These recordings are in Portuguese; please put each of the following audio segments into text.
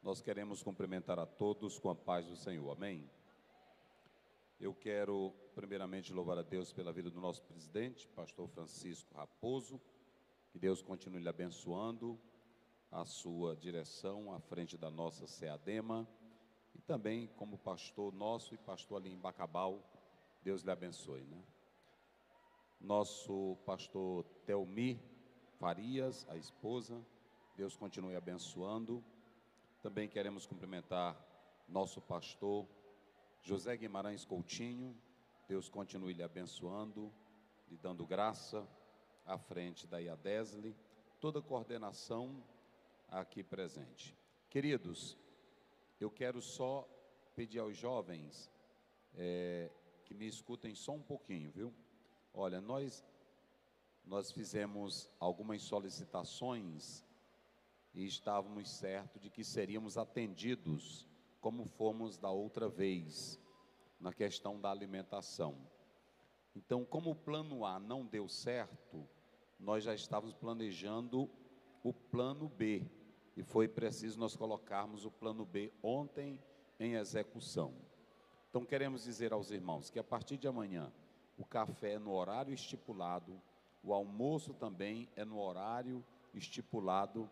Nós queremos cumprimentar a todos com a paz do Senhor, amém? Eu quero primeiramente louvar a Deus pela vida do nosso presidente, pastor Francisco Raposo, que Deus continue lhe abençoando, a sua direção à frente da nossa SEADEMA, e também como pastor nosso e pastor ali em Bacabal, Deus lhe abençoe, né? Nosso pastor Telmi Farias, a esposa, Deus continue abençoando. Também queremos cumprimentar nosso pastor José Guimarães Coutinho, Deus continue lhe abençoando, lhe dando graça à frente da IADESLE, toda a coordenação aqui presente. Queridos, eu quero só pedir aos jovens que me escutem só um pouquinho, viu? Olha, nós fizemos algumas solicitações e estávamos certos de que seríamos atendidos como fomos da outra vez, na questão da alimentação. Então, como o plano A não deu certo, nós já estávamos planejando o plano B, e foi preciso nós colocarmos o plano B ontem em execução. Então, queremos dizer aos irmãos que a partir de amanhã, o café é no horário estipulado, o almoço também é no horário estipulado,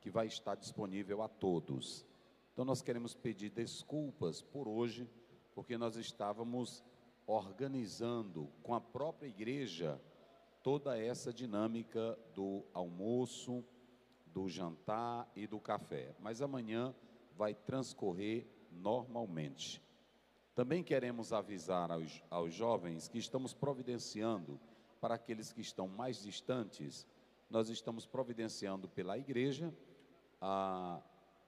que vai estar disponível a todos. Então nós queremos pedir desculpas por hoje, porque nós estávamos organizando com a própria igreja toda essa dinâmica do almoço, do jantar e do café. Mas amanhã vai transcorrer normalmente. Também queremos avisar aos jovens que estamos providenciando para aqueles que estão mais distantes, nós estamos providenciando pela igreja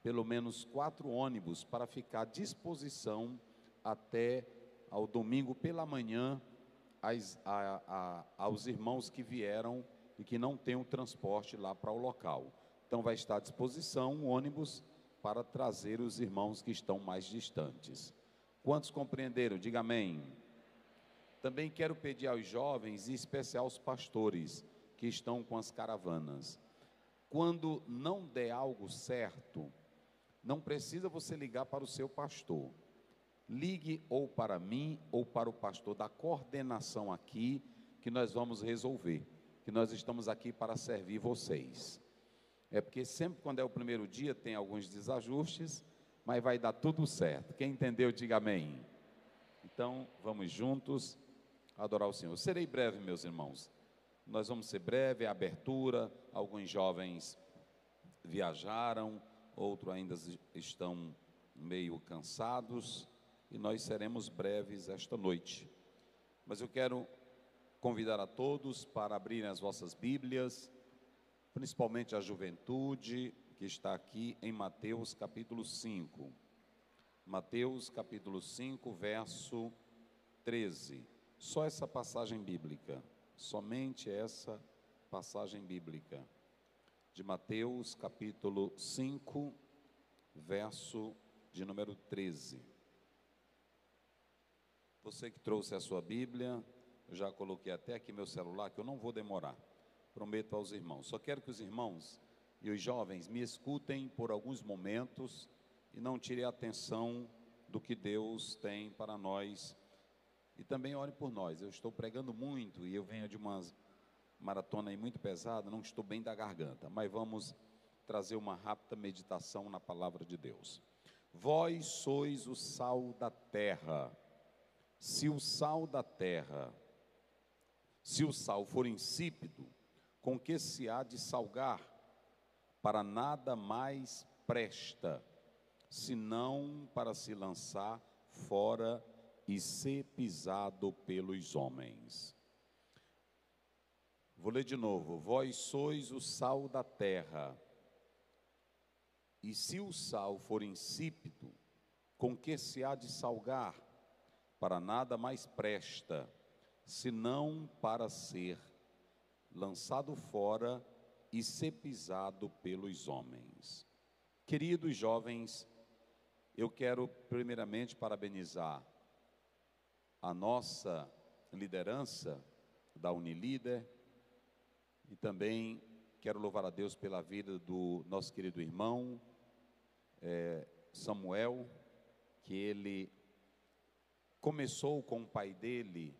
pelo menos 4 ônibus para ficar à disposição até ao domingo pela manhã aos irmãos que vieram e que não têm o transporte lá para o local. Então vai estar à disposição um ônibus para trazer os irmãos que estão mais distantes. Quantos compreenderam? Diga amém. Também quero pedir aos jovens, em especial aos pastores que estão com as caravanas. Quando não der algo certo, não precisa você ligar para o seu pastor. Ligue ou para mim ou para o pastor da coordenação aqui, que nós vamos resolver, que nós estamos aqui para servir vocês. É porque sempre quando é o primeiro dia tem alguns desajustes, mas vai dar tudo certo. Quem entendeu, diga amém. Então, vamos juntos adorar o Senhor. Eu serei breve, meus irmãos. Nós vamos ser breve, a abertura, alguns jovens viajaram, outros ainda estão meio cansados, e nós seremos breves esta noite. Mas eu quero convidar a todos para abrirem as vossas Bíblias, principalmente a juventude que está aqui em Mateus capítulo 5. Mateus capítulo 5, verso 13. Só essa passagem bíblica. Somente essa passagem bíblica, de Mateus capítulo 5, verso de número 13. Você que trouxe a sua Bíblia, eu já coloquei até aqui meu celular, que eu não vou demorar, prometo aos irmãos. Só quero que os irmãos e os jovens me escutem por alguns momentos e não tirem a atenção do que Deus tem para nós. E também ore por nós. Eu estou pregando muito e eu venho de uma maratona aí muito pesada, não estou bem da garganta, mas vamos trazer uma rápida meditação na palavra de Deus. Vós sois o sal da terra. Se o sal for insípido, com que se há de salgar? Para nada mais presta, senão para se lançar fora e ser pisado pelos homens. Vou ler de novo. Vós sois o sal da terra. E se o sal for insípido, com que se há de salgar? Para nada mais presta, senão para ser lançado fora e ser pisado pelos homens. Queridos jovens, eu quero primeiramente parabenizar a nossa liderança da Unilíder, e também quero louvar a Deus pela vida do nosso querido irmão Samuel, que ele começou com o pai dele,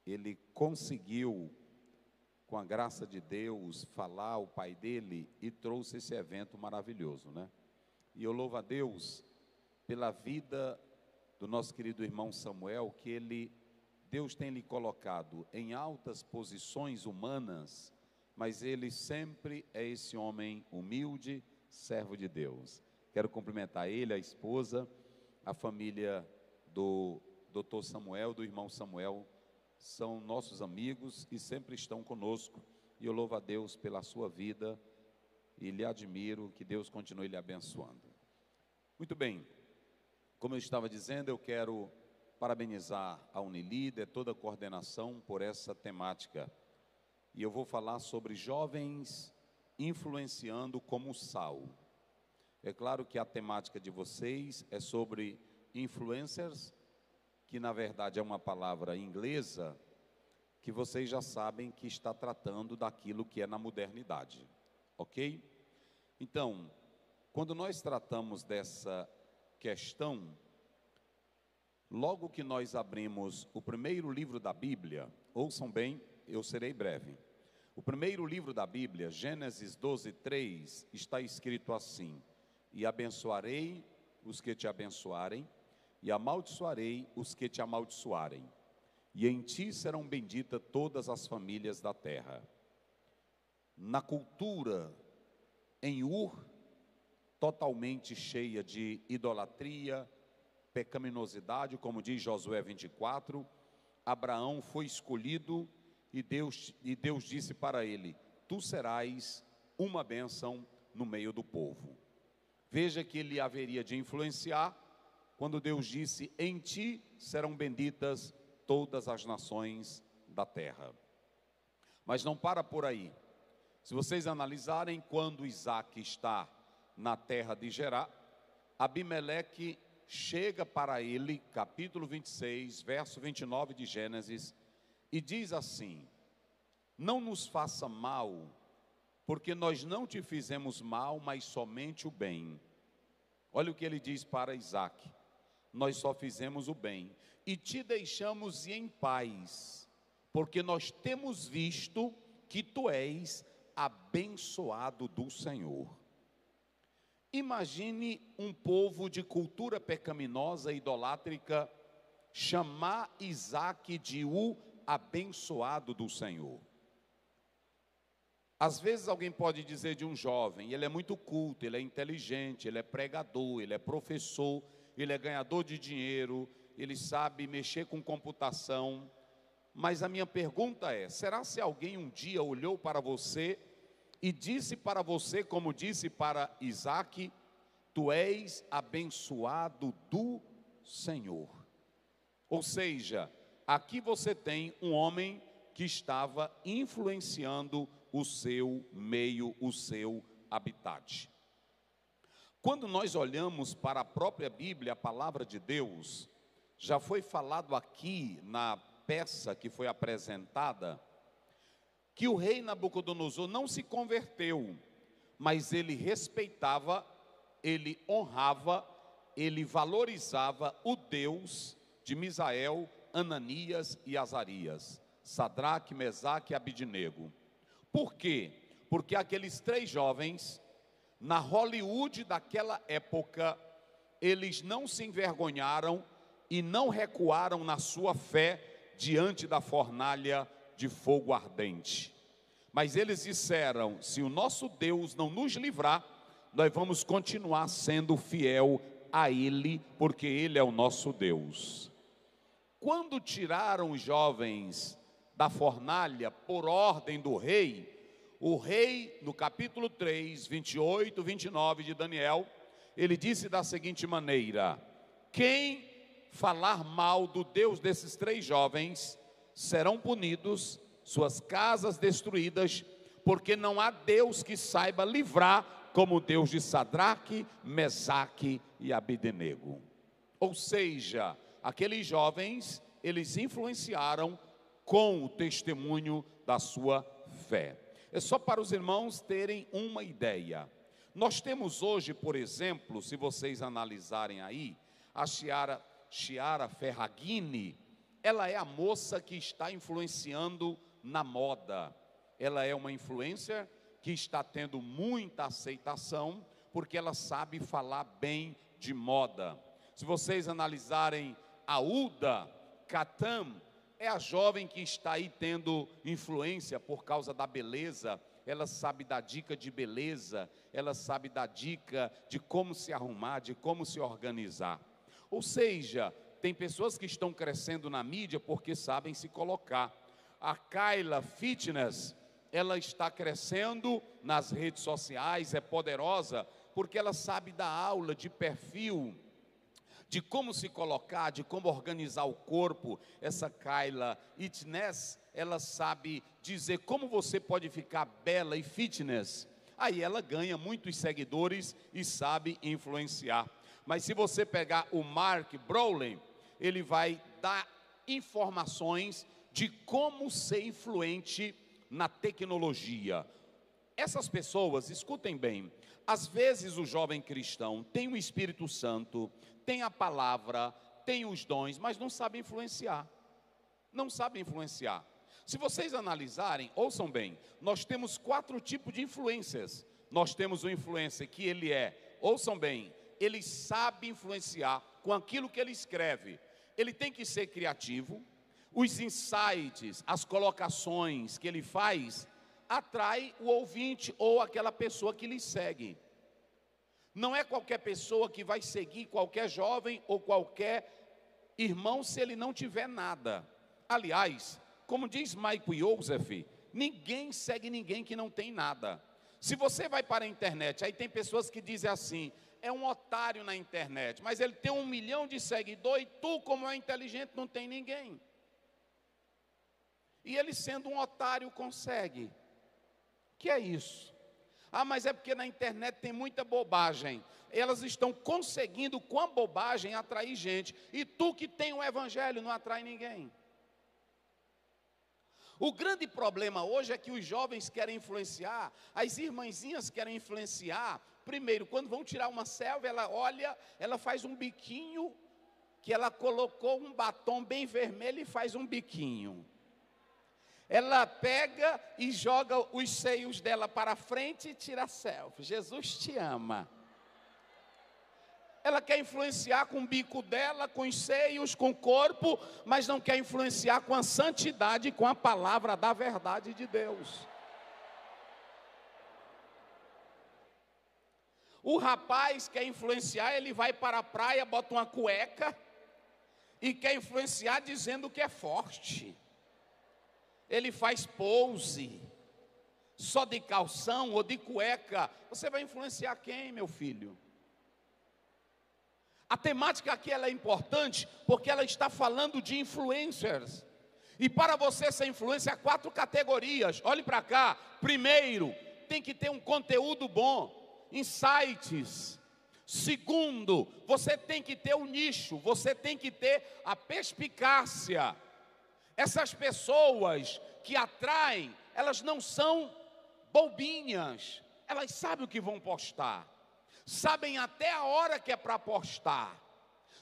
ele conseguiu, com a graça de Deus, falar ao pai dele e trouxe esse evento maravilhoso, né? E eu louvo a Deus pela vida do nosso querido irmão Samuel, que Deus tem lhe colocado em altas posições humanas, mas ele sempre é esse homem humilde, servo de Deus. Quero cumprimentar ele, a esposa, a família do doutor Samuel, do irmão Samuel, são nossos amigos e sempre estão conosco, e eu louvo a Deus pela sua vida e lhe admiro, que Deus continue lhe abençoando. Muito bem, como eu estava dizendo, eu quero parabenizar a Unilíder, toda a coordenação por essa temática, e eu vou falar sobre jovens influenciando como sal. É claro que a temática de vocês é sobre influencers, que na verdade é uma palavra inglesa, que vocês já sabem que está tratando daquilo que é na modernidade, ok? Então, quando nós tratamos dessa questão, logo que nós abrimos o primeiro livro da Bíblia, ouçam bem, eu serei breve. O primeiro livro da Bíblia, Gênesis 12:3, está escrito assim: e abençoarei os que te abençoarem, e amaldiçoarei os que te amaldiçoarem, e em ti serão benditas todas as famílias da terra. Na cultura em Ur, totalmente cheia de idolatria, pecaminosidade, como diz Josué 24, Abraão foi escolhido e Deus disse para ele: tu serás uma bênção no meio do povo. Veja que ele haveria de influenciar, quando Deus disse: em ti serão benditas todas as nações da terra. Mas não para por aí. Se vocês analisarem, quando Isaac está na terra de Gerar, Abimeleque chega para ele, capítulo 26, verso 29 de Gênesis, e diz assim: não nos faça mal, porque nós não te fizemos mal, mas somente o bem. Olha o que ele diz para Isaac: nós só fizemos o bem, e te deixamos em paz, porque nós temos visto que tu és abençoado do Senhor. Imagine um povo de cultura pecaminosa e idolátrica chamar Isaac de o abençoado do Senhor. Às vezes alguém pode dizer de um jovem: ele é muito culto, ele é inteligente, ele é pregador, ele é professor, ele é ganhador de dinheiro, ele sabe mexer com computação. Mas a minha pergunta é: será se alguém um dia olhou para você e disse para você, como disse para Isaac: tu és abençoado do Senhor? Ou seja, aqui você tem um homem que estava influenciando o seu meio, o seu habitat. Quando nós olhamos para a própria Bíblia, a palavra de Deus, já foi falado aqui na peça que foi apresentada, que o rei Nabucodonosor não se converteu, mas ele respeitava, ele honrava, ele valorizava o Deus de Misael, Ananias e Azarias, Sadraque, Mesaque e Abidnego. Por quê? Porque aqueles três jovens, na Hollywood daquela época, eles não se envergonharam e não recuaram na sua fé diante da fornalha de fogo ardente. Mas eles disseram: se o nosso Deus não nos livrar, nós vamos continuar sendo fiel a Ele, porque Ele é o nosso Deus. Quando tiraram os jovens da fornalha por ordem do rei, o rei, no capítulo 3, 28, 29 de Daniel, ele disse da seguinte maneira: quem falar mal do Deus desses três jovens serão punidos, suas casas destruídas, porque não há Deus que saiba livrar como o Deus de Sadraque, Mesaque e Abidnego. Ou seja, aqueles jovens, eles influenciaram com o testemunho da sua fé. É só para os irmãos terem uma ideia. Nós temos hoje, por exemplo, se vocês analisarem aí, a Chiara Ferragini, ela é a moça que está influenciando na moda. Ela é uma influencer que está tendo muita aceitação, porque ela sabe falar bem de moda. Se vocês analisarem a Uda Katam, é a jovem que está aí tendo influência por causa da beleza. Ela sabe dar dica de beleza, ela sabe dar dica de como se arrumar, de como se organizar. Ou seja, tem pessoas que estão crescendo na mídia porque sabem se colocar. A Kyla Fitness, ela está crescendo nas redes sociais, é poderosa, porque ela sabe dar aula de perfil, de como se colocar, de como organizar o corpo. Essa Kyla Fitness, ela sabe dizer como você pode ficar bela e fitness. Aí ela ganha muitos seguidores e sabe influenciar. Mas se você pegar o Mark Browley, ele vai dar informações de como ser influente na tecnologia. Essas pessoas, escutem bem, às vezes o jovem cristão tem o Espírito Santo, tem a palavra, tem os dons, mas não sabe influenciar. Não sabe influenciar. Se vocês analisarem, ouçam bem, nós temos 4 tipos de influências. Nós temos o influencer que ele é, ouçam bem, ele sabe influenciar com aquilo que ele escreve. Ele tem que ser criativo. Os insights, as colocações que ele faz, atrai o ouvinte ou aquela pessoa que lhe segue. Não é qualquer pessoa que vai seguir qualquer jovem ou qualquer irmão se ele não tiver nada. Aliás, como diz Michael Joseph, ninguém segue ninguém que não tem nada. Se você vai para a internet, aí tem pessoas que dizem assim, é um otário na internet, mas ele tem 1 milhão de seguidores e tu, como é inteligente, não tem ninguém. E ele sendo um otário consegue. Que é isso? Ah, mas é porque na internet tem muita bobagem. Elas estão conseguindo com a bobagem atrair gente. E tu que tem o evangelho não atrai ninguém. O grande problema hoje é que os jovens querem influenciar, as irmãzinhas querem influenciar. Primeiro, quando vão tirar uma selfie, ela olha, ela faz um biquinho, que ela colocou um batom bem vermelho e faz um biquinho. Ela pega e joga os seios dela para frente e tira selfie. Jesus te ama. Ela quer influenciar com o bico dela, com os seios, com o corpo, mas não quer influenciar com a santidade, com a palavra da verdade de Deus. O rapaz quer influenciar, ele vai para a praia, bota uma cueca e quer influenciar dizendo que é forte. Ele faz pose, só de calção ou de cueca. Você vai influenciar quem, meu filho? A temática aqui ela é importante porque ela está falando de influencers. E para você ser influencer, há 4 categorias. Olhe para cá. Primeiro, tem que ter um conteúdo bom, insights. Segundo, você tem que ter um nicho, você tem que ter a perspicácia. Essas pessoas que atraem, elas não são bobinhas, elas sabem o que vão postar, sabem até a hora que é para postar,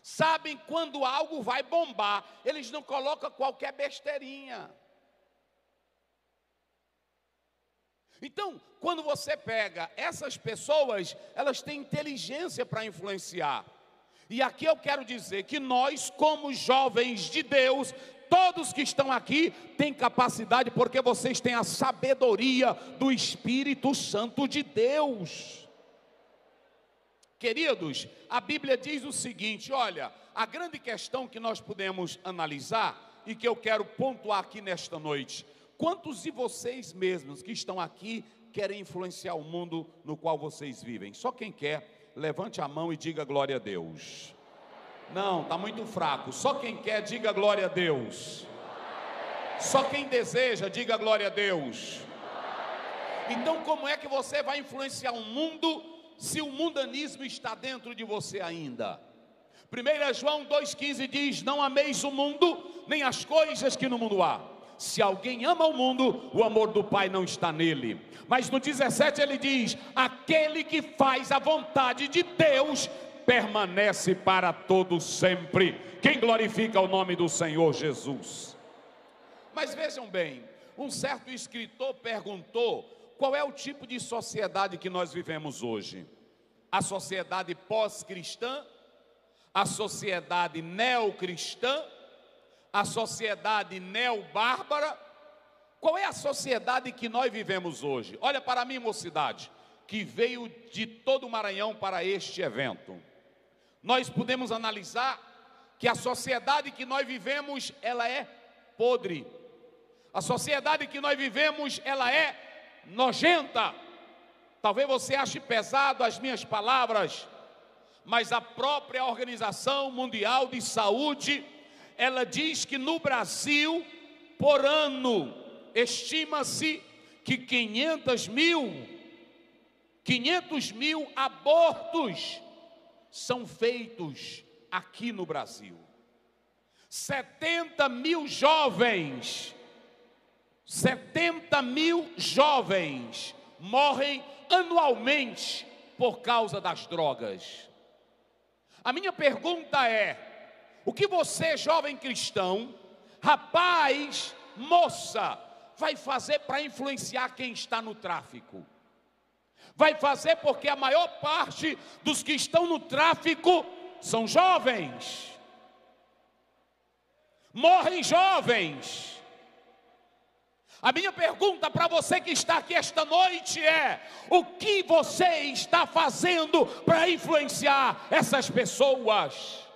sabem quando algo vai bombar, eles não colocam qualquer besteirinha. Então, quando você pega essas pessoas, elas têm inteligência para influenciar. E aqui eu quero dizer que nós, como jovens de Deus, todos que estão aqui têm capacidade, porque vocês têm a sabedoria do Espírito Santo de Deus. Queridos, a Bíblia diz o seguinte, olha, a grande questão que nós podemos analisar e que eu quero pontuar aqui nesta noite: quantos de vocês mesmos que estão aqui querem influenciar o mundo no qual vocês vivem? Só quem quer, levante a mão e diga glória a Deus. Não, está muito fraco. Só quem quer, diga glória a Deus. Só quem deseja, diga glória a Deus. Então, como é que você vai influenciar o mundo se o mundanismo está dentro de você ainda? 1 João 2,15 diz: não ameis o mundo, nem as coisas que no mundo há. Se alguém ama o mundo, o amor do Pai não está nele. Mas no 17 ele diz: aquele que faz a vontade de Deus permanece para todo sempre. Quem glorifica o nome do Senhor Jesus? Mas vejam bem, um certo escritor perguntou: qual é o tipo de sociedade que nós vivemos hoje? A sociedade pós-cristã? A sociedade neocristã? A sociedade neobárbara? Qual é a sociedade que nós vivemos hoje? Olha para mim, mocidade, que veio de todo o Maranhão para este evento. Nós podemos analisar que a sociedade que nós vivemos, ela é podre. A sociedade que nós vivemos, ela é nojenta. Talvez você ache pesado as minhas palavras, mas a própria Organização Mundial de Saúde, ela diz que no Brasil, por ano, estima-se que 500 mil abortos são feitos aqui no Brasil. 70 mil jovens morrem anualmente por causa das drogas. A minha pergunta é: o que você, jovem cristão, rapaz, moça, vai fazer para influenciar quem está no tráfico? Vai fazer porque a maior parte dos que estão no tráfico são jovens. Morrem jovens. A minha pergunta para você que está aqui esta noite é: o que você está fazendo para influenciar essas pessoas?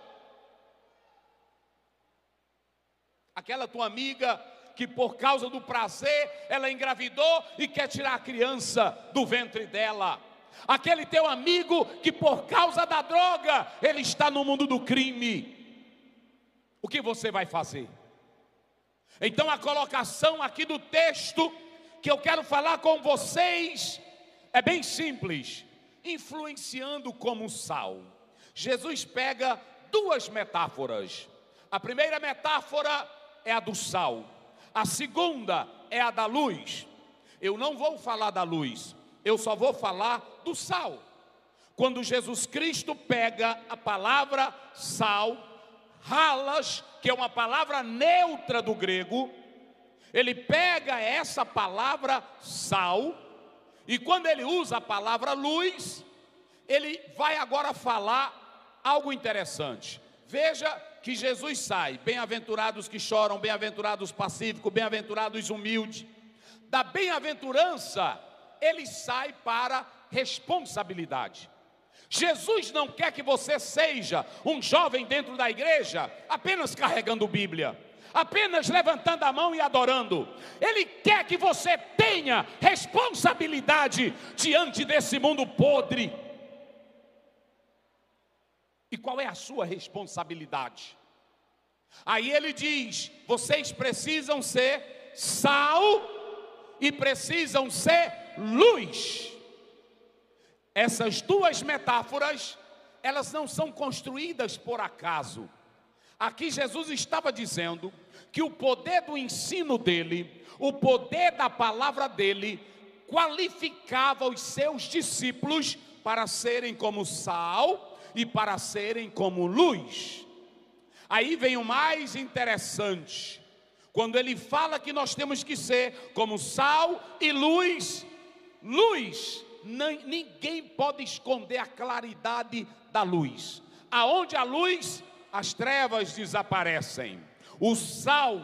Aquela tua amiga que por causa do prazer ela engravidou e quer tirar a criança do ventre dela. Aquele teu amigo que por causa da droga ele está no mundo do crime. O que você vai fazer? Então a colocação aqui do texto que eu quero falar com vocês é bem simples: influenciando como sal. Jesus pega duas metáforas. A primeira metáfora é a do sal. A segunda é a da luz. Eu não vou falar da luz, eu só vou falar do sal. Quando Jesus Cristo pega a palavra sal, halas, que é uma palavra neutra do grego, ele pega essa palavra sal, e quando ele usa a palavra luz, ele vai agora falar algo interessante. Veja que Jesus sai: bem-aventurados que choram, bem-aventurados pacíficos, bem-aventurados humildes. Da bem-aventurança, ele sai para responsabilidade. Jesus não quer que você seja um jovem dentro da igreja apenas carregando Bíblia, apenas levantando a mão e adorando. Ele quer que você tenha responsabilidade diante desse mundo podre. E qual é a sua responsabilidade? Aí ele diz: vocês precisam ser sal e precisam ser luz. Essas duas metáforas, elas não são construídas por acaso. Aqui Jesus estava dizendo que o poder do ensino dele, o poder da palavra dele, qualificava os seus discípulos para serem como sal e para serem como luz. Aí vem o mais interessante, quando ele fala que nós temos que ser como sal e luz. Luz, ninguém pode esconder a claridade da luz. Aonde há luz, as trevas desaparecem. O sal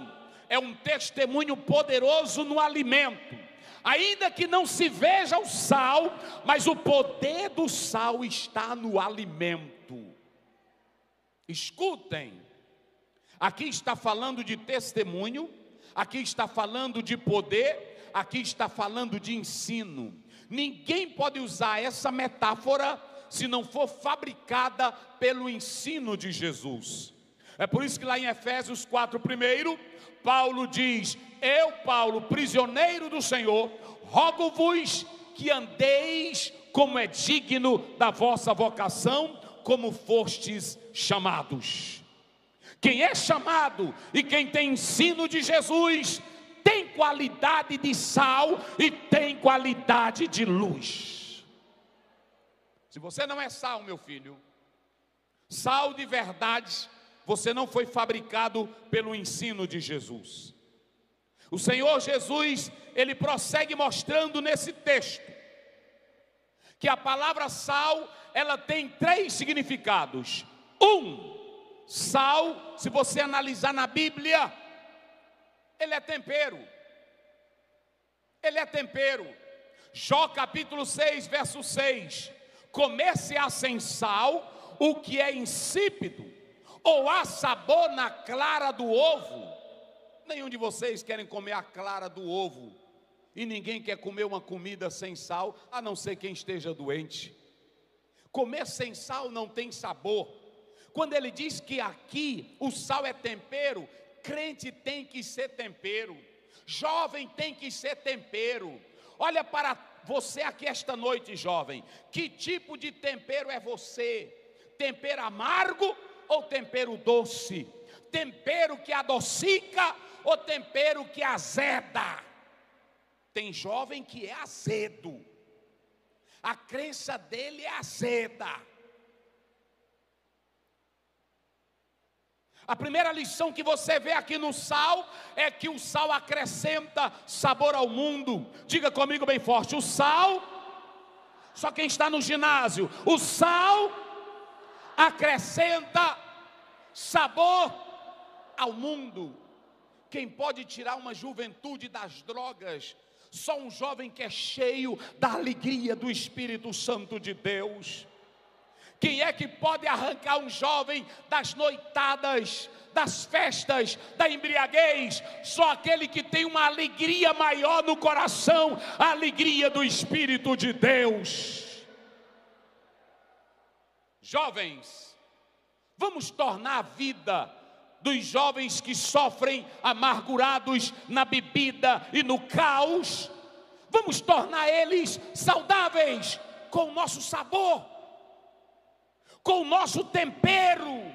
é um testemunho poderoso no alimento. Ainda que não se veja o sal, mas o poder do sal está no alimento. Escutem, aqui está falando de testemunho, aqui está falando de poder, aqui está falando de ensino. Ninguém pode usar essa metáfora se não for fabricada pelo ensino de Jesus. É por isso que lá em Efésios 4:1, Paulo diz: eu, Paulo, prisioneiro do Senhor, rogo-vos que andeis como é digno da vossa vocação, como fostes chamados. Quem é chamado e quem tem ensino de Jesus, tem qualidade de sal e tem qualidade de luz. Se você não é sal, meu filho, sal de verdade, você não foi fabricado pelo ensino de Jesus. O Senhor Jesus, ele prossegue mostrando nesse texto que a palavra sal, ela tem 3 significados. Sal, se você analisar na Bíblia, ele é tempero. Ele é tempero. Jó capítulo 6, verso 6. Comer-se-á sem sal o que é insípido, ou há sabor na clara do ovo. Nenhum de vocês querem comer a clara do ovo. E ninguém quer comer uma comida sem sal, a não ser quem esteja doente. Comer sem sal não tem sabor. Quando ele diz que aqui o sal é tempero, crente tem que ser tempero, jovem tem que ser tempero. Olha para você aqui esta noite, jovem, que tipo de tempero é você? Tempero amargo ou tempero doce? Tempero que adocica ou tempero que azeda? Tem jovem que é azedo, a crença dele é azeda. A primeira lição que você vê aqui no sal é que o sal acrescenta sabor ao mundo. Diga comigo bem forte: o sal, só quem está no ginásio, o sal acrescenta sabor ao mundo. Quem pode tirar uma juventude das drogas? Só um jovem que é cheio da alegria do Espírito Santo de Deus. Quem é que pode arrancar um jovem das noitadas, das festas, da embriaguez? Só aquele que tem uma alegria maior no coração, a alegria do Espírito de Deus. Jovens, vamos tornar a vida dos jovens que sofrem amargurados na bebida e no caos, vamos tornar eles saudáveis com o nosso sabor, com o nosso tempero.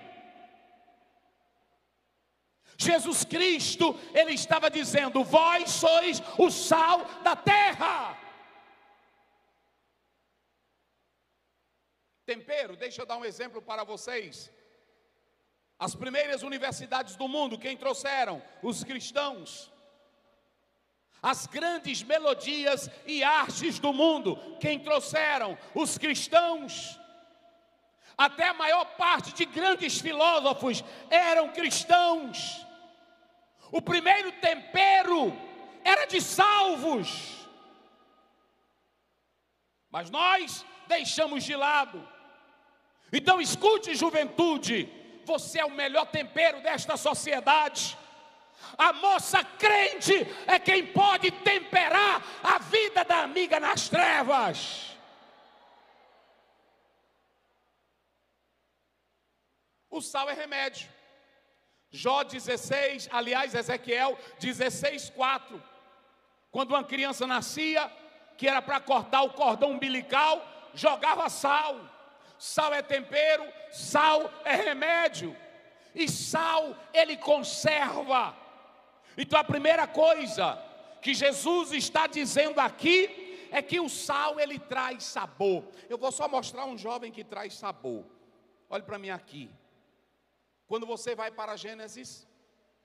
Jesus Cristo, ele estava dizendo: vós sois o sal da terra. Tempero, deixa eu dar um exemplo para vocês. As primeiras universidades do mundo, quem trouxeram? Os cristãos. As grandes melodias e artes do mundo, quem trouxeram? Os cristãos. Até a maior parte de grandes filósofos eram cristãos. O primeiro tempero era de salvos, mas nós deixamos de lado. Então escute, juventude, você é o melhor tempero desta sociedade. A moça crente é quem pode temperar a vida da amiga nas trevas. O sal é remédio. Jó 16, aliás, Ezequiel 16:4. Quando uma criança nascia, que era para cortar o cordão umbilical, jogava sal. Sal é tempero, sal é remédio. E sal, ele conserva. Então a primeira coisa que Jesus está dizendo aqui é que o sal, ele traz sabor. Eu vou só mostrar um jovem que traz sabor. Olhe para mim aqui. Quando você vai para Gênesis,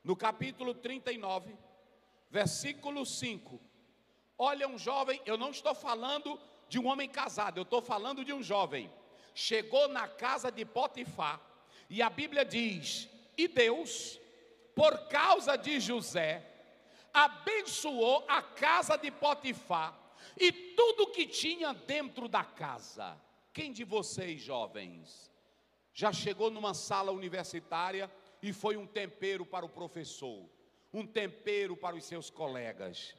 no capítulo 39, versículo 5. Olha um jovem, eu não estou falando de um homem casado, eu estou falando de um jovem. Chegou na casa de Potifar, e a Bíblia diz: e Deus, por causa de José, abençoou a casa de Potifar e tudo que tinha dentro da casa. Quem de vocês, jovens, já chegou numa sala universitária e foi um tempero para o professor, um tempero para os seus colegas?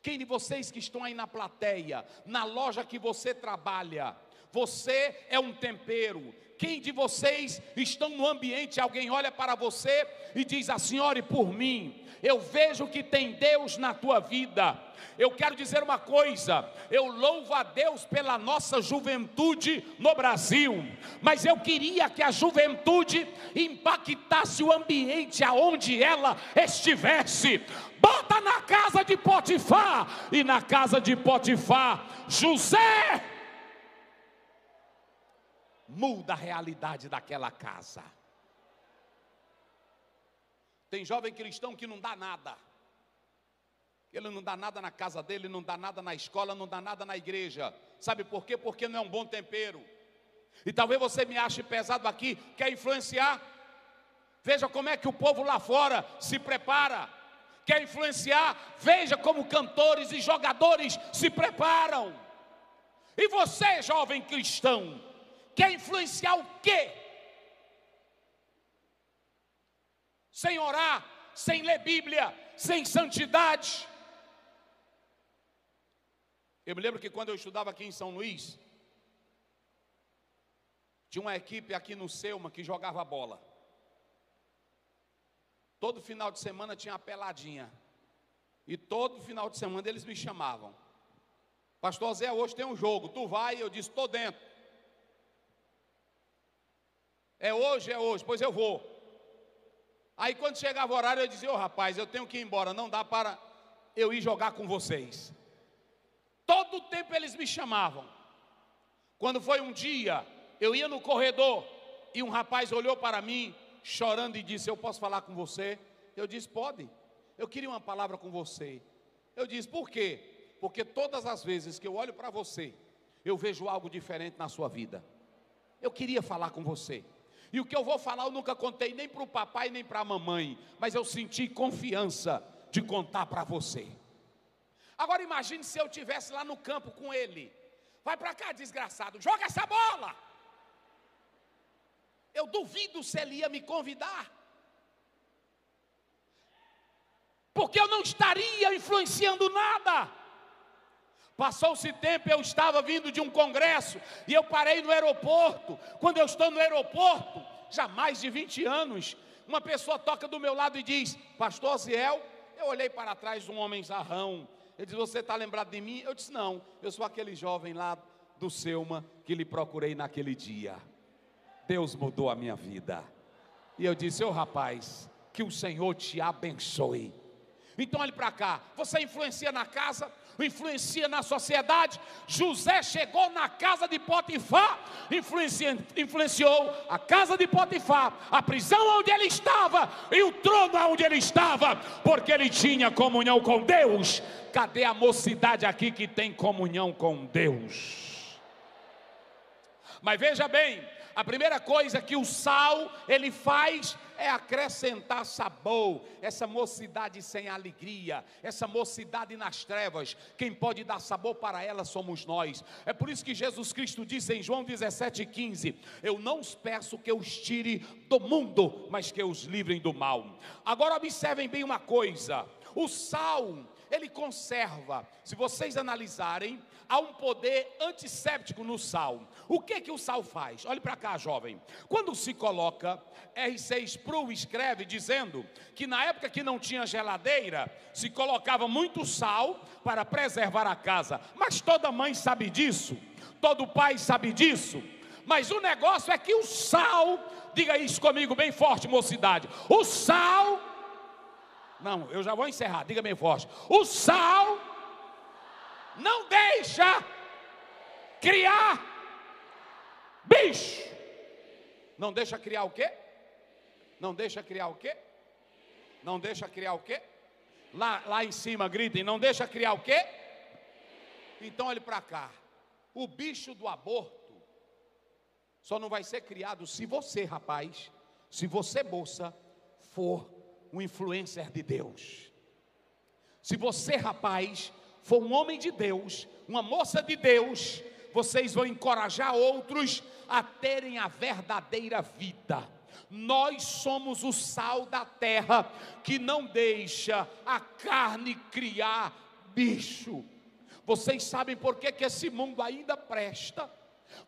Quem de vocês que estão aí na plateia, na loja que você trabalha, você é um tempero Quem de vocês estão no ambiente, alguém olha para você e diz assim: ore por mim, eu vejo que tem Deus na tua vida. Eu quero dizer uma coisa, eu louvo a Deus pela nossa juventude no Brasil, mas eu queria que a juventude impactasse o ambiente aonde ela estivesse. Bota na casa de Potifar, e na casa de Potifar, José muda a realidade daquela casa. Tem jovem cristão que não dá nada. Ele não dá nada na casa dele, não dá nada na escola, não dá nada na igreja. Sabe por quê? Porque não é um bom tempero. E talvez você me ache pesado aqui, quer influenciar? Veja como é que o povo lá fora se prepara. Quer influenciar? Veja como cantores e jogadores se preparam. E você, jovem cristão, quer influenciar o quê? Sem orar, sem ler Bíblia, sem santidade. Eu me lembro que quando eu estudava aqui em São Luís, tinha uma equipe aqui no Selma que jogava bola. Todo final de semana tinha uma peladinha. E todo final de semana eles me chamavam: pastor Zé, hoje tem um jogo, tu vai? Eu disse: estou dentro. É hoje, pois eu vou. Aí quando chegava o horário eu dizia: ô rapaz, eu tenho que ir embora, não dá para eu ir jogar com vocês. Todo tempo eles me chamavam. Quando foi um dia, eu ia no corredor e um rapaz olhou para mim chorando e disse: eu posso falar com você? Eu disse: pode, eu queria uma palavra com você. Eu disse: por quê? Porque todas as vezes que eu olho para você, eu vejo algo diferente na sua vida. Eu queria falar com você. E o que eu vou falar eu nunca contei nem para o papai nem para a mamãe, mas eu senti confiança de contar para você. Agora imagine se eu estivesse lá no campo com ele: vai para cá, desgraçado, joga essa bola. Eu duvido se ele ia me convidar, porque eu não estaria influenciando nada. Passou-se tempo, eu estava vindo de um congresso e eu parei no aeroporto. Quando eu estou no aeroporto, já mais de 20 anos, uma pessoa toca do meu lado e diz: pastor Ziel. Eu olhei para trás, um homem zarrão. Ele disse: você está lembrado de mim? Eu disse: não, eu sou aquele jovem lá do Selma que lhe procurei naquele dia. Deus mudou a minha vida. E eu disse: ô rapaz, que o Senhor te abençoe. Então olhe para cá, você influencia na casa, influencia na sociedade. José chegou na casa de Potifar, influenciou a casa de Potifar, a prisão onde ele estava e o trono onde ele estava, porque ele tinha comunhão com Deus. Cadê a mocidade aqui que tem comunhão com Deus? Mas veja bem, a primeira coisa que o sal ele faz é acrescentar sabor. Essa mocidade sem alegria, essa mocidade nas trevas, quem pode dar sabor para ela somos nós. É por isso que Jesus Cristo disse em João 17,15: eu não os peço que os tire do mundo, mas que os livrem do mal. Agora observem bem uma coisa: o sal, ele conserva. Se vocês analisarem, há um poder antisséptico no sal. O que o sal faz? Olhe para cá, jovem. Quando se coloca, R.C. Sproul escreve dizendo que na época que não tinha geladeira, se colocava muito sal para preservar a casa. Mas toda mãe sabe disso, todo pai sabe disso. Mas o negócio é que o sal, diga isso comigo bem forte, mocidade. O sal, não, eu já vou encerrar, diga bem forte. O sal não deixa criar bicho. Não deixa criar o quê? Não deixa criar o quê? Não deixa criar o quê? Lá em cima gritem: não deixa criar o quê? Então olhe para cá. O bicho do aborto só não vai ser criado se você, rapaz, se você, moça, for um influencer de Deus. Se você, rapaz, for um homem de Deus, uma moça de Deus, vocês vão encorajar outros a terem a verdadeira vida. Nós somos o sal da terra que não deixa a carne criar bicho. Vocês sabem por que esse mundo ainda presta?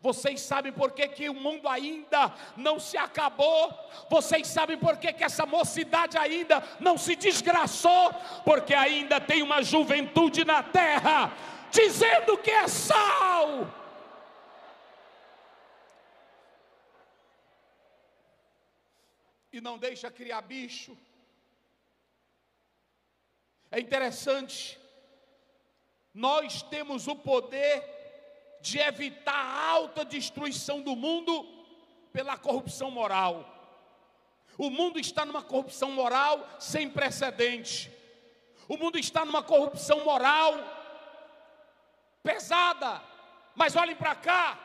Vocês sabem por que o mundo ainda não se acabou? Vocês sabem por que essa mocidade ainda não se desgraçou? Porque ainda tem uma juventude na terra, dizendo que é sal. E não deixa criar bicho. É interessante, nós temos o poder de evitar a alta destruição do mundo pela corrupção moral. O mundo está numa corrupção moral sem precedente. O mundo está numa corrupção moral pesada. Mas olhem para cá,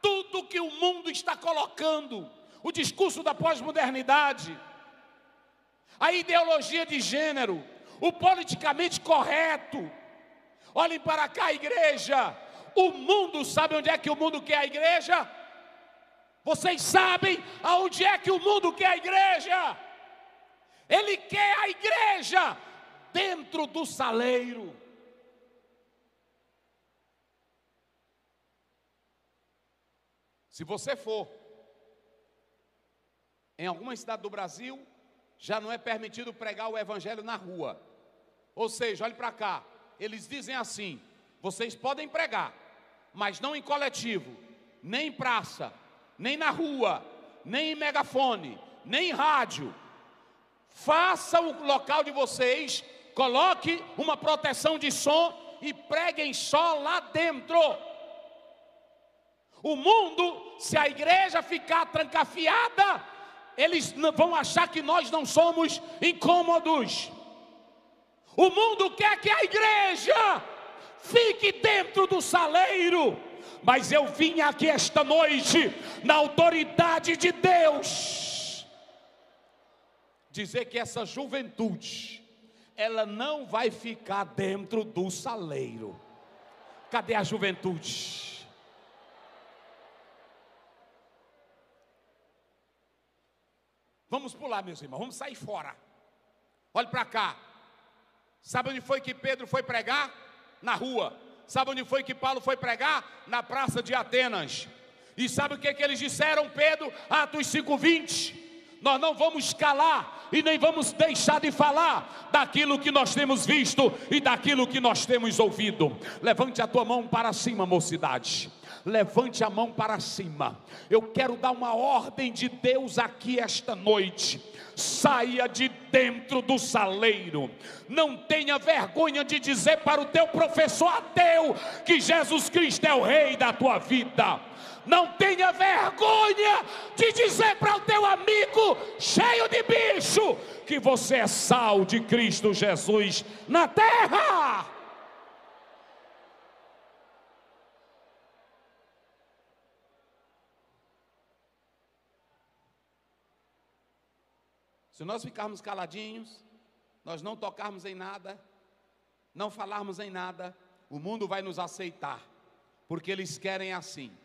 tudo que o mundo está colocando, o discurso da pós-modernidade, a ideologia de gênero, o politicamente correto. Olhem para cá, igreja. O mundo, sabe onde é que o mundo quer a igreja? Vocês sabem aonde é que o mundo quer a igreja? Ele quer a igreja dentro do saleiro. Se você for em alguma cidade do Brasil, já não é permitido pregar o evangelho na rua. Ou seja, olhe para cá, eles dizem assim: vocês podem pregar, mas não em coletivo, nem em praça, nem na rua, nem em megafone, nem em rádio. Faça o local de vocês, coloque uma proteção de som e preguem só lá dentro. O mundo, se a igreja ficar trancafiada, eles vão achar que nós não somos incômodos. O mundo quer que a igreja fique dentro do saleiro. Mas eu vim aqui esta noite, na autoridade de Deus, dizer que essa juventude, ela não vai ficar dentro do saleiro. Cadê a juventude? Vamos pular, meus irmãos, vamos sair fora. Olhe para cá. Sabe onde foi que Pedro foi pregar? Na rua. Sabe onde foi que Paulo foi pregar? Na praça de Atenas. E sabe o que eles disseram, Pedro? Atos 5:20. Nós não vamos calar e nem vamos deixar de falar daquilo que nós temos visto e daquilo que nós temos ouvido. Levante a tua mão para cima, mocidade. Levante a mão para cima. Eu quero dar uma ordem de Deus aqui esta noite. Saia de dentro do saleiro. Não tenha vergonha de dizer para o teu professor ateu que Jesus Cristo é o rei da tua vida. Não tenha vergonha de dizer para o teu amigo cheio de bicho que você é sal de Cristo Jesus na terra. Se nós ficarmos caladinhos, nós não tocarmos em nada, não falarmos em nada, o mundo vai nos aceitar, porque eles querem assim.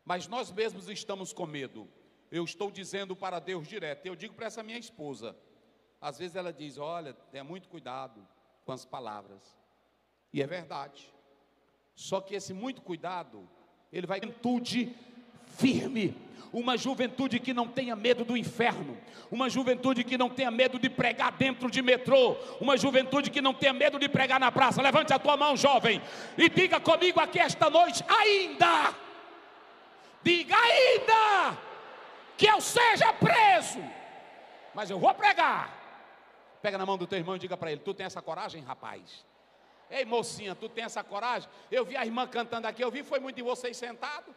Mas nós mesmos estamos com medo. Eu estou dizendo para Deus direto. Eu digo para essa minha esposa. Às vezes ela diz: olha, tenha muito cuidado com as palavras. E é verdade. Só que esse muito cuidado, ele vai juventude firme. Uma juventude que não tenha medo do inferno. Uma juventude que não tenha medo de pregar dentro de metrô. Uma juventude que não tenha medo de pregar na praça. Levante a tua mão, jovem, e diga comigo aqui esta noite: ainda. Diga ainda que eu seja preso, mas eu vou pregar. Pega na mão do teu irmão e diga para ele: tu tem essa coragem, rapaz? Ei, mocinha, tu tem essa coragem? Eu vi a irmã cantando aqui, eu vi, foi muito de vocês sentado.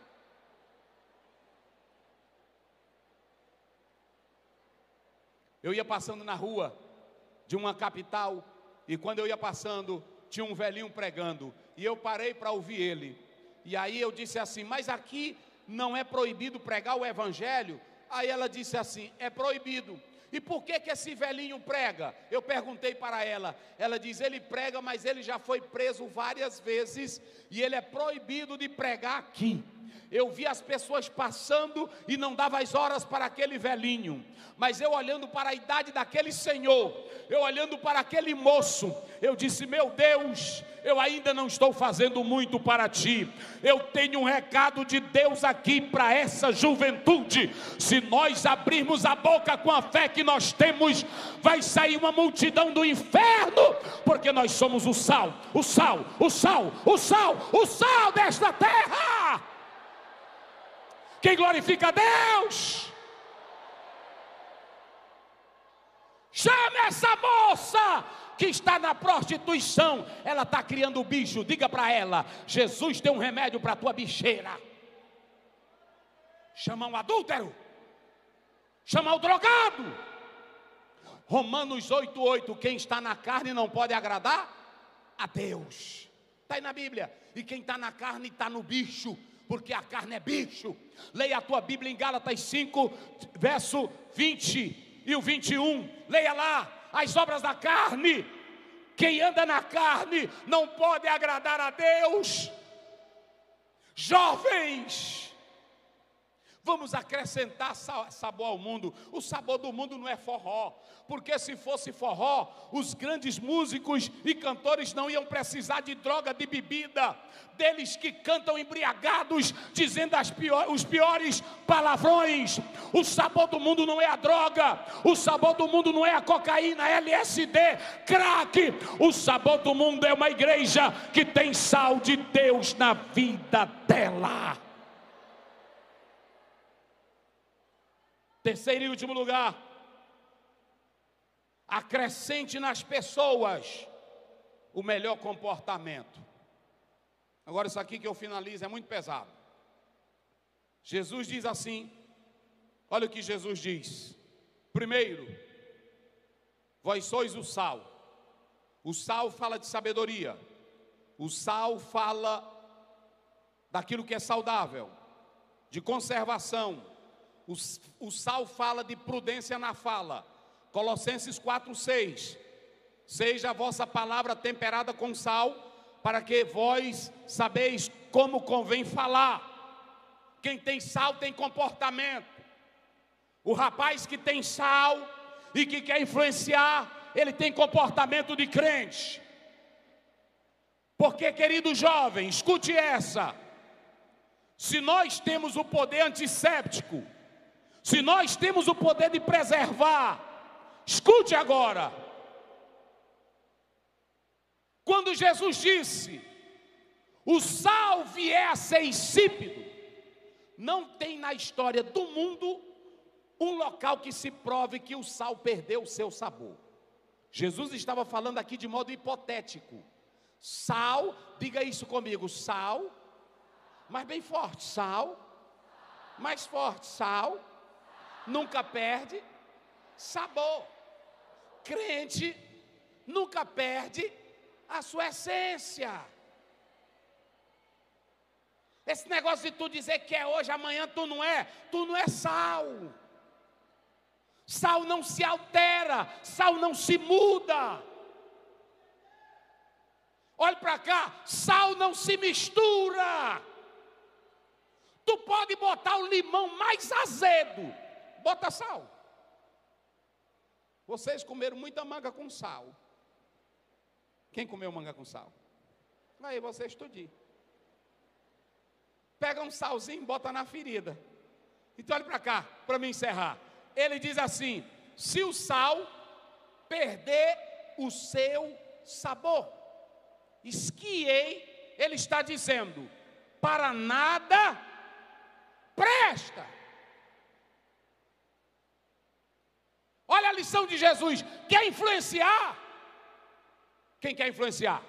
Eu ia passando na rua de uma capital, e quando eu ia passando, tinha um velhinho pregando, e eu parei para ouvir ele. E aí eu disse assim: mas aqui não é proibido pregar o evangelho? Aí ela disse assim: é proibido. E por que esse velhinho prega? Eu perguntei para ela. Ela diz: ele prega, mas ele já foi preso várias vezes, e ele é proibido de pregar aqui. Eu vi as pessoas passando e não dava as horas para aquele velhinho. Mas eu olhando para a idade daquele senhor, eu olhando para aquele moço, eu disse: meu Deus, eu ainda não estou fazendo muito para ti. Eu tenho um recado de Deus aqui para essa juventude. Se nós abrirmos a boca com a fé que nós temos, vai sair uma multidão do inferno, porque nós somos o sal, o sal, o sal, o sal, o sal desta terra. Quem glorifica a Deus? Chame essa moça que está na prostituição. Ela está criando bicho. Diga para ela: Jesus tem um remédio para a tua bicheira. Chama um adúltero, chama o drogado. Romanos 8:8. Quem está na carne não pode agradar a Deus. Está aí na Bíblia. E quem está na carne está no bicho, porque a carne é bicho. Leia a tua Bíblia em Gálatas 5, verso 20 e o 21, leia lá, as obras da carne. Quem anda na carne não pode agradar a Deus. Jovens, vamos acrescentar sabor ao mundo. O sabor do mundo não é forró, porque se fosse forró, os grandes músicos e cantores não iam precisar de droga, de bebida. Deles que cantam embriagados, dizendo os piores palavrões. O sabor do mundo não é a droga, o sabor do mundo não é a cocaína, LSD, crack. O sabor do mundo é uma igreja que tem sal de Deus na vida dela. Terceiro e último lugar, acrescente nas pessoas o melhor comportamento. Agora isso aqui que eu finalizo é muito pesado. Jesus diz assim, olha o que Jesus diz. Primeiro, vós sois o sal. O sal fala de sabedoria. O sal fala daquilo que é saudável, de conservação. O sal fala de prudência na fala. Colossenses 4:6. Seja a vossa palavra temperada com sal, para que vós sabeis como convém falar. Quem tem sal tem comportamento. O rapaz que tem sal e que quer influenciar, ele tem comportamento de crente. Porque, querido jovem, escute essa: se nós temos o poder antisséptico, se nós temos o poder de preservar, escute agora. Quando Jesus disse, o sal vier a ser insípido, não tem na história do mundo um local que se prove que o sal perdeu o seu sabor. Jesus estava falando aqui de modo hipotético. Sal, diga isso comigo, sal, mas bem forte, sal, mais forte, sal, nunca perde sabor. Crente nunca perde a sua essência. Esse negócio de tu dizer que é hoje, amanhã tu não é sal. Sal não se altera, sal não se muda. Olha para cá, sal não se mistura. Tu pode botar o limão mais azedo, bota sal. Vocês comeram muita manga com sal. Quem comeu manga com sal? Aí você estudie. Pega um salzinho e bota na ferida. Então olha para cá, para me encerrar. Ele diz assim: se o sal perder o seu sabor, esquiei, ele está dizendo, para nada presta. Olha a lição de Jesus. Quer influenciar? Quem quer influenciar?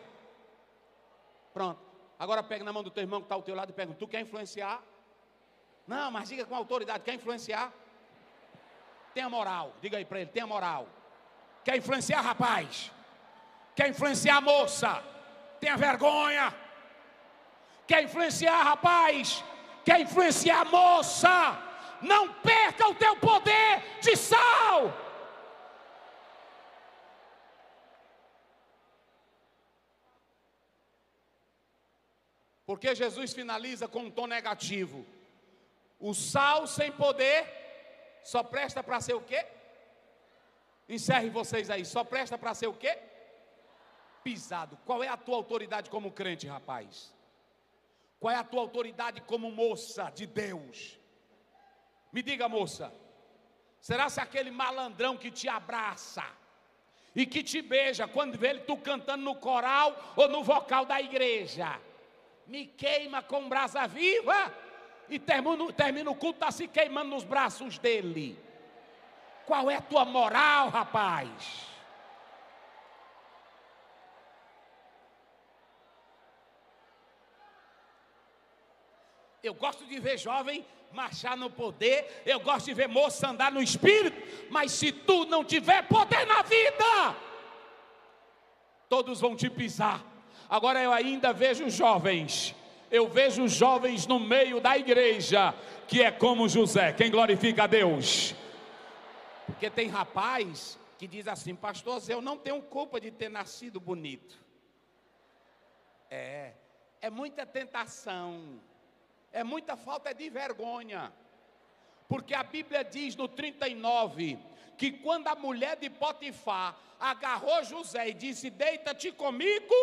Pronto. Agora pega na mão do teu irmão que está ao teu lado e pergunta: tu quer influenciar? Não, mas diga com autoridade. Quer influenciar? Tenha moral. Diga aí para ele, tenha moral. Quer influenciar, rapaz? Quer influenciar, moça? Tenha vergonha. Quer influenciar, rapaz? Quer influenciar, moça? Não perca o teu poder de sal. Porque Jesus finaliza com um tom negativo. O sal sem poder só presta para ser o quê? Encerre vocês aí. Só presta para ser o quê? Pisado. Qual é a tua autoridade como crente, rapaz? Qual é a tua autoridade como moça de Deus? Me diga, moça. Será se aquele malandrão que te abraça e que te beija quando vê ele tu cantando no coral ou no vocal da igreja, me queima com brasa viva e termina o culto, está se queimando nos braços dele? Qual é a tua moral, rapaz? Eu gosto de ver jovem marchar no poder, eu gosto de ver moça andar no espírito, mas se tu não tiver poder na vida, todos vão te pisar. Agora eu ainda vejo jovens, eu vejo jovens no meio da igreja, que é como José. Quem glorifica a Deus? Porque tem rapaz que diz assim: pastor, eu não tenho culpa de ter nascido bonito. É muita tentação, é muita falta de vergonha. Porque a Bíblia diz no 39, que quando a mulher de Potifar agarrou José e disse: deita-te comigo,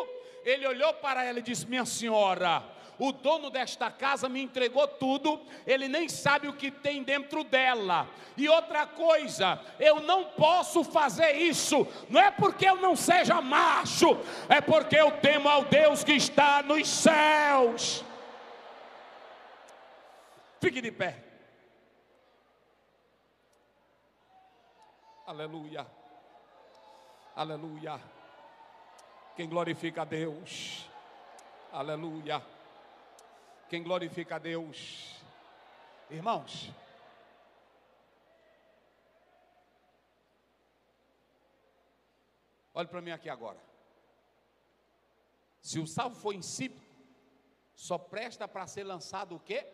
ele olhou para ela e disse: minha senhora, o dono desta casa me entregou tudo, ele nem sabe o que tem dentro dela. E outra coisa, eu não posso fazer isso, não é porque eu não seja macho, é porque eu temo ao Deus que está nos céus. Fique de pé. Aleluia. Aleluia. Quem glorifica a Deus? Aleluia. Quem glorifica a Deus? Irmãos, olhe para mim aqui agora. Se o sal for insípido, só presta para ser lançado o quê?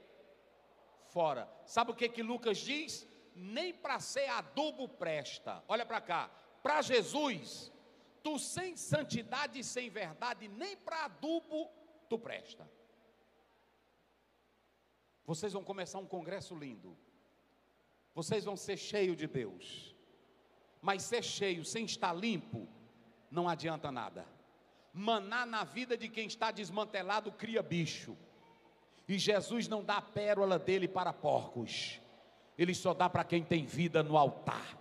Fora. Sabe o que Lucas diz? Nem para ser adubo presta. Olha para cá. Para Jesus, tu sem santidade e sem verdade, nem para adubo tu presta. Vocês vão começar um congresso lindo. Vocês vão ser cheios de Deus. Mas ser cheio sem estar limpo não adianta nada. Maná na vida de quem está desmantelado cria bicho. E Jesus não dá a pérola dele para porcos. Ele só dá para quem tem vida no altar.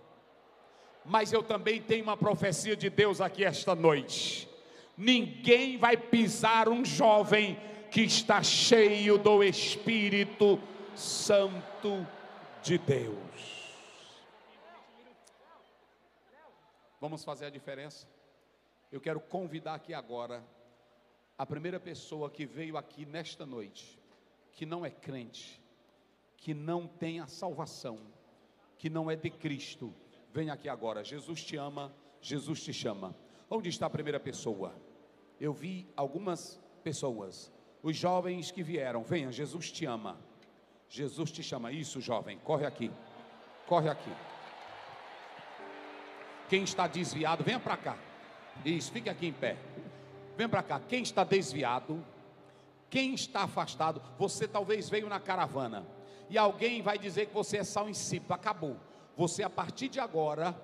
Mas eu também tenho uma profecia de Deus aqui esta noite. Ninguém vai pisar um jovem que está cheio do Espírito Santo de Deus. Vamos fazer a diferença? Eu quero convidar aqui agora a primeira pessoa que veio aqui nesta noite, que não é crente, que não tem a salvação, que não é de Cristo. Vem aqui agora. Jesus te ama, Jesus te chama. Onde está a primeira pessoa? Eu vi algumas pessoas, os jovens que vieram. Venha, Jesus te ama, Jesus te chama. Isso, jovem, corre aqui, corre aqui. Quem está desviado, venha para cá. Isso, fique aqui em pé. Vem para cá. Quem está desviado, quem está afastado, você talvez veio na caravana e alguém vai dizer que você é sal insípido. Acabou. Você, a partir de agora,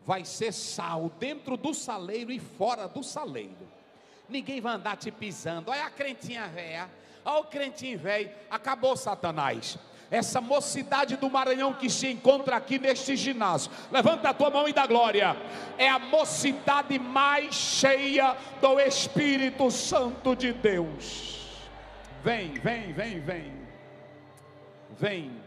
vai ser sal dentro do saleiro e fora do saleiro. Ninguém vai andar te pisando. Olha a crentinha velha, olha o crentinho velho. Acabou, Satanás. Essa mocidade do Maranhão que se encontra aqui neste ginásio, levanta a tua mão e dá glória. É a mocidade mais cheia do Espírito Santo de Deus. Vem, vem, vem, vem. Vem.